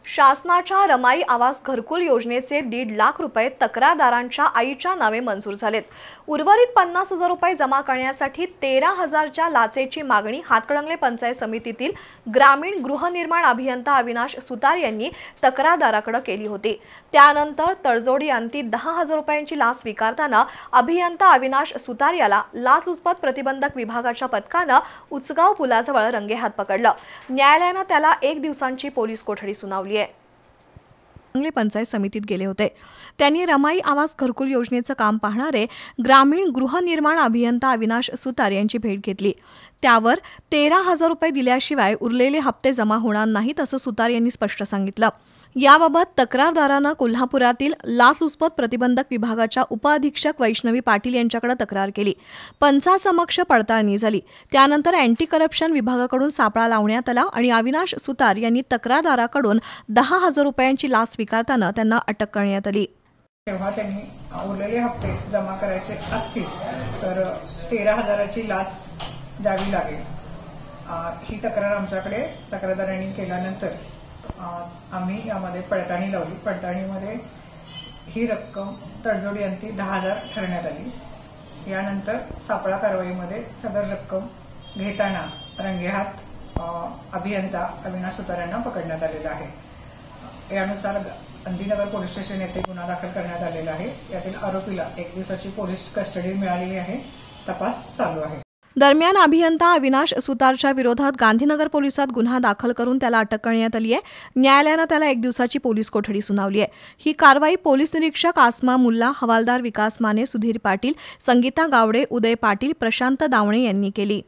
शासनाच्या रमाई आवास घरकुल योजनेचे 1.5 लाख रुपये तक्रारदारांच्या आईच्या नावे मंजूर झालेत। उर्वरित 50,000 रुपये जमा करण्यासाठी 13,000च्या लाचेची मागणी हातकणंगले पंचायत समितीतील ग्रामीण गृहनिर्माण अभियंता अविनाश सुतार यांनी तक्रारदाराकडे केली होती। त्यानंतर तडजोडी अंती 10,000 रुपयांची लाच स्वीकारताना अभियंता अविनाश सुतार याला लाचलुचपत प्रतिबंधक विभागाच्या पथकाने उचगाव पुलाजवळ रंगेहात पकडलं। न्यायालयाने त्याला 1 दिवसांची पोलीस कोठडी सुनावली। पंचायत समितीत गेले होते। त्यांनी रमाई आवास घरकुल योजनेचं काम पाहणारे ग्रामीण गृहनिर्माण अभियंता अविनाश सुतार यांची भेट घेतली। त्यावर 13,000 रुपये दिल्याशिवाय उरलेले हप्ते जमा होणार नाहीत असं सुतार यांनी स्पष्ट सांगितलं। याबाबत तक्रारदारानं कोल्हापुरातील लाचलुचपत प्रतिबंधक विभागाच्या उपअधीक्षक वैष्णवी पाटील यांच्याकडे तक्रार केली। पंचासमक्ष पडताळणी झाली। त्यानंतर अँटी करप्शन विभागाकडून सापळा लावण्यात आला आणि अविनाश सुतार यांनी तक्रारदाराकडून 10,000 रुपयांची लाच स्वीकारताना त्यांना अटक करण्यात आली। तेव्हा त्यांनी उरलेले हप्ते जमा करायचे असतील तर 13,000ची लाच द्यावी लागेल। ही तक्रार आमच्याकडे तक्रारदारांनी केल्यानंतर आम्ही यामध्ये पडताळणी लावली। पडताळणीमध्ये ही रक्कम तडजोडी अंती 10,000 ठरवण्यात आली। यानंतर सापळा कारवाईमध्ये सदर रक्कम घेताना रंगेहात अभियंता अविनाश सुतार यांना पकडण्यात आलेला आहे। यानुसार गांधीनगर पोलीस स्टेशन येथे गुन्हा दाखल करण्यात आलेला आहे। यातील आरोपीला 1 दिवसाची पोलीस कस्टडी मिळालेली आहे। तपास चालू आहे। दरम्यान अभियंता अविनाश सुतारच्या विरोधात गांधीनगर पोलिसात गुन्हा दाखल करून त्याला अटक करण्यात आली आहे। न्यायालयाने त्याला 1 दिवसाची पोलीस कोठडी सुनावली आहे। ही कारवाई पोलीस निरीक्षक आसमा मुल्ला, हवालदार विकास माने, सुधीर पाटील, संगीता गावडे, उदय पाटील, प्रशांत दावणे यांनी केली।